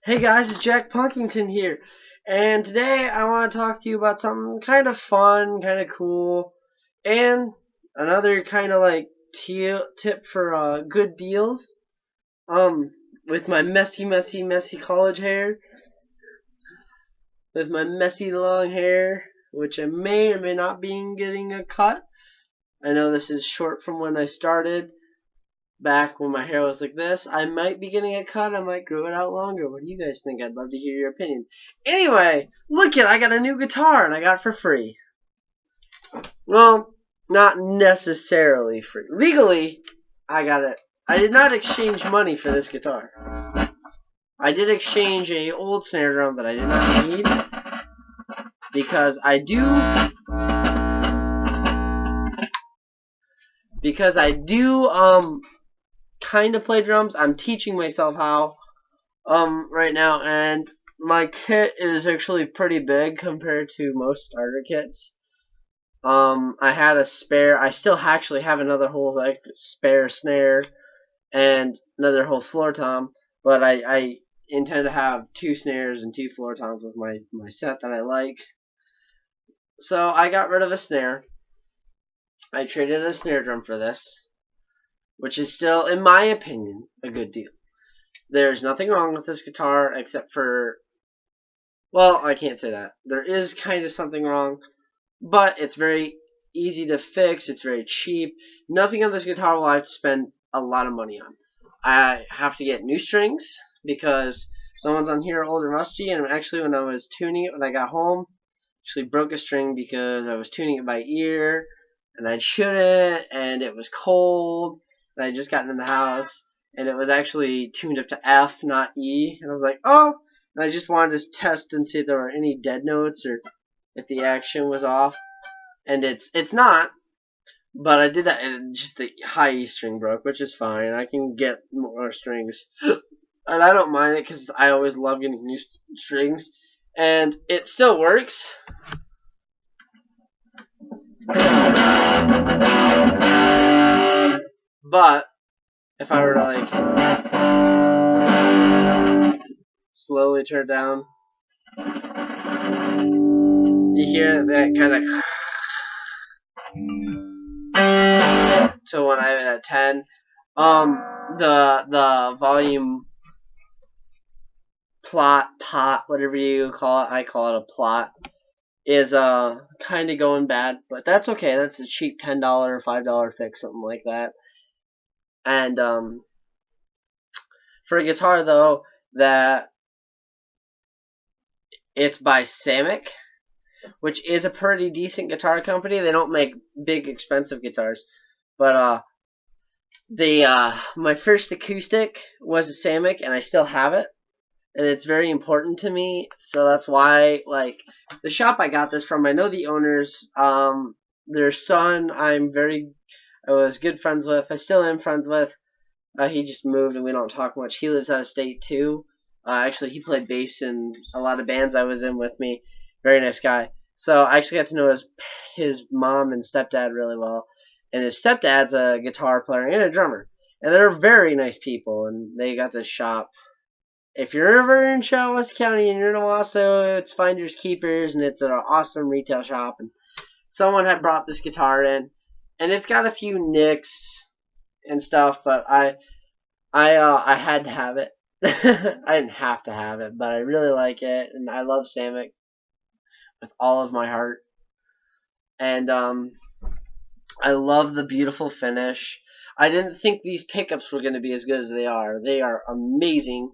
Hey guys, it's Jack Punkington here, and today I want to talk to you about something kind of fun, kind of cool, and another kind of like tip for good deals. Um, with my messy college hair, with my messy long hair, which I may or may not be getting a cut. I know this is short from when I started, back when my hair was like this. I might be getting a cut. I might grow it out longer. What do you guys think? I'd love to hear your opinion. Anyway, look it. I got a new guitar and I got it for free. Well, not necessarily free. Legally, I got it. I did not exchange money for this guitar. I did exchange a old snare drum that I did not need because I do kind of play drums. I'm teaching myself how right now, and my kit is actually pretty big compared to most starter kits. I had a spare. I still actually have another whole like spare snare and another whole floor tom, but I intend to have two snares and two floor toms with my set that I like. So I got rid of a snare. I traded a snare drum for this, which is still, in my opinion, a good deal. There's nothing wrong with this guitar except for, well, I can't say that. There is kind of something wrong, but it's very easy to fix. It's very cheap. Nothing on this guitar will I have to spend a lot of money on. I have to get new strings because the ones on here are old and rusty, and actually when I was tuning it when I got home, actually broke a string because I was tuning it by ear, and I shouldn't, and it was cold, and I just gotten in the house, and it was actually tuned up to F, not E, and I was like, oh, and I just wanted to test and see if there were any dead notes or if the action was off, and it's not, but I did that, and just the high E string broke, which is fine. I can get more strings, and I don't mind it because I always love getting new strings, and it still works. But if I were to like slowly turn down, you hear that kind of to when I'm at 10. The volume pot, whatever you call it, I call it a plot, is kind of going bad, but that's okay. That's a cheap $10 or $5 fix, something like that. And for a guitar though, that it's by Samick, which is a pretty decent guitar company. They don't make big expensive guitars, but my first acoustic was a Samick, and I still have it, and it's very important to me. So that's why, like, the shop I got this from, I know the owners. Their son, I was good friends with. I still am friends with. He just moved, and we don't talk much. He lives out of state too. Actually, he played bass in a lot of bands I was in with me. Very nice guy. So I actually got to know his mom and stepdad really well. And his stepdad's a guitar player and a drummer. And they're very nice people, and they got this shop. If you're ever in Shiawassee County and you're in Owasso, it's Finders Keepers, and it's an awesome retail shop. And someone had brought this guitar in, and it's got a few nicks and stuff, but I had to have it. I didn't have to have it, but I really like it, and I love Samick with all of my heart. And I love the beautiful finish. I didn't think these pickups were going to be as good as they are. They are amazing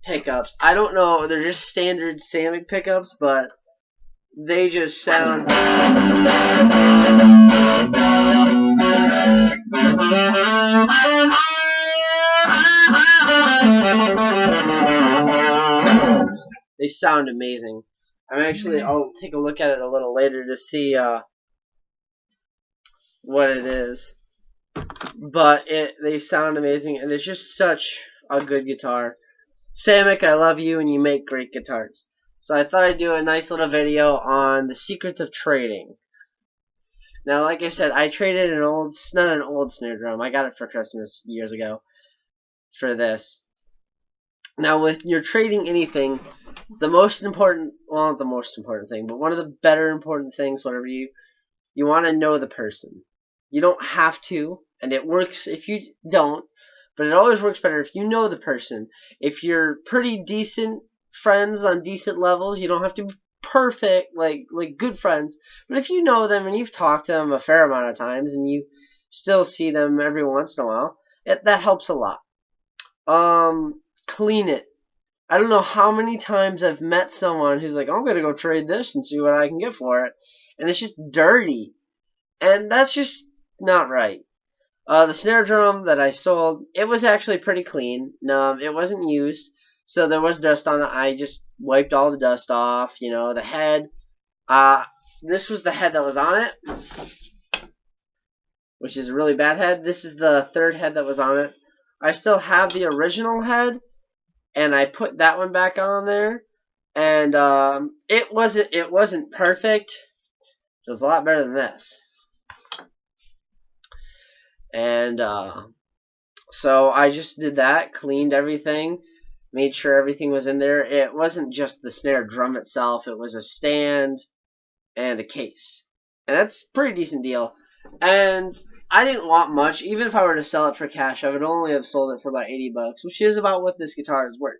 pickups. I don't know, they're just standard Samick pickups, but they just sound they sound amazing. I'll take a look at it a little later to see what it is. But they sound amazing, and it's just such a good guitar. Samick, I love you, and you make great guitars. So I thought I'd do a nice little video on the secrets of trading. Now, like I said, I traded not an old snare drum. I got it for Christmas years ago for this. Now, with you're trading anything, the most important, well, not the most important thing, but one of the better important things, whatever you want to know the person. You don't have to, and it works if you don't, but it always works better if you know the person. If you're pretty decent friends on decent levels, you don't have to be perfect, like good friends. But if you know them and you've talked to them a fair amount of times and you still see them every once in a while, that helps a lot. Clean it. I don't know how many times I've met someone who's like, I'm gonna go trade this and see what I can get for it, and it's just dirty, and that's just not right. The snare drum that I sold, it was actually pretty clean. No, it wasn't used, so there was dust on it. I just wiped all the dust off. The head. Uh, this was the head that was on it, which is a really bad head. This is the third head that was on it. I still have the original head, and I put that one back on there, and it wasn't perfect. It was a lot better than this, and so I just did that, cleaned everything, made sure everything was in there. It wasn't just the snare drum itself; it was a stand and a case, and that's a pretty decent deal. And I didn't want much. Even if I were to sell it for cash, I would only have sold it for about $80, which is about what this guitar is worth.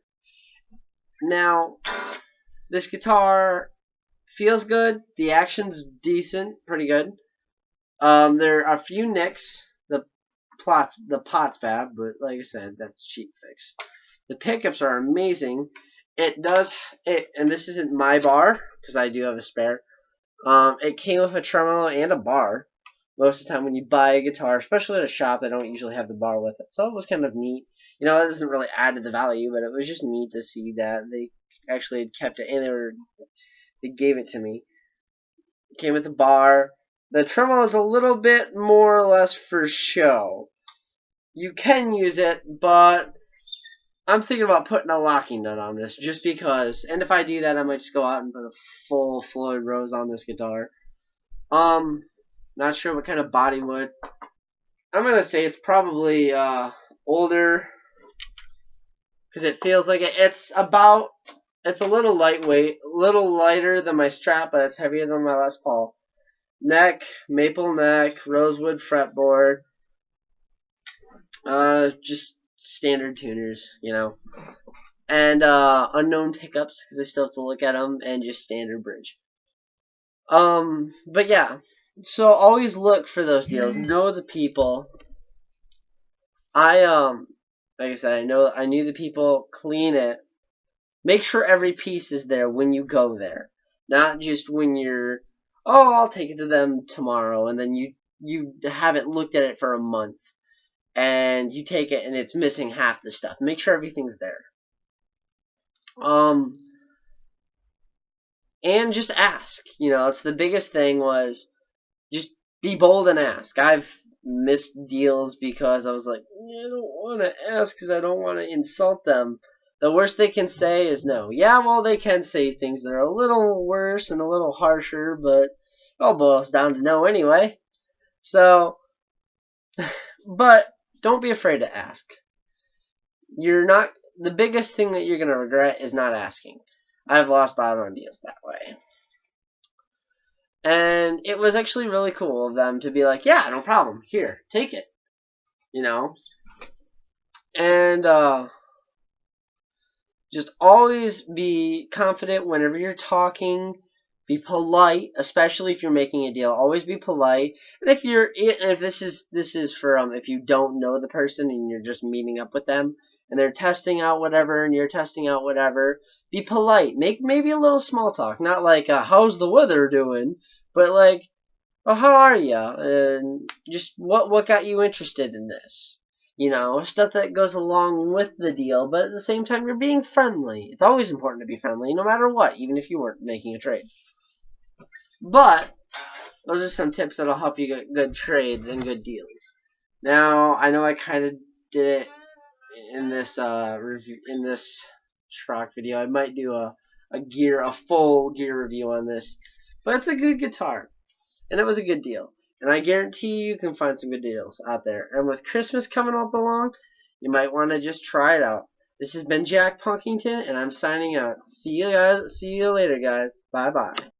Now, this guitar feels good. The action's decent, pretty good. There are a few nicks. The pot's bad, but like I said, that's cheap fix. The pickups are amazing. It does it, and this isn't my bar because I do have a spare. It came with a tremolo and a bar. Most of the time, when you buy a guitar, especially at a shop, they don't usually have the bar with it, so it was kind of neat. That doesn't really add to the value, but it was just neat to see that they actually had kept it, and they gave it to me. It came with the bar. The tremolo is a little bit more or less for show. You can use it, but I'm thinking about putting a locking nut on this just because. And if I do that, I might just go out and put a full Floyd Rose on this guitar. Not sure what kind of body wood. I'm gonna say it's probably older because it feels like it's a little lightweight, a little lighter than my Strat, but it's heavier than my Les Paul. Neck, maple neck, rosewood fretboard. Just standard tuners, and unknown pickups because I still have to look at them, and just standard bridge. But yeah, so always look for those deals. Know the people. Like I said, I knew the people. Clean it. Make sure every piece is there when you go there, not just when you're. Oh, I'll take it to them tomorrow, and then you haven't looked at it for a month. And you take it and it's missing half the stuff. Make sure everything's there. And just ask. It's the biggest thing was just be bold and ask. I've missed deals because I was like, I don't want to ask because I don't want to insult them. The worst they can say is no. Yeah, well, they can say things that are a little worse and a little harsher, but it all boils down to no anyway. So, but don't be afraid to ask. The biggest thing that you're going to regret is not asking. I've lost out on deals that way. And it was actually really cool of them to be like, yeah, no problem. Here, take it. And just always be confident whenever you're talking. Be polite, especially if you're making a deal. Always be polite. And if this is for if you don't know the person and you're just meeting up with them and they're testing out whatever and you're testing out whatever, be polite. Make maybe a little small talk, not like how's the weather doing, but like, oh, how are you? And just what got you interested in this? Stuff that goes along with the deal, but at the same time, you're being friendly. It's always important to be friendly, no matter what, even if you weren't making a trade. But those are some tips that'll help you get good trades and good deals. Now, I know I kind of did it in this review, in this truck video. I might do a full gear review on this, but it's a good guitar, and it was a good deal. And I guarantee you can find some good deals out there. And with Christmas coming up along, you might want to just try it out. This has been Jack Punkington, and I'm signing out. See you guys. See you later, guys. Bye bye.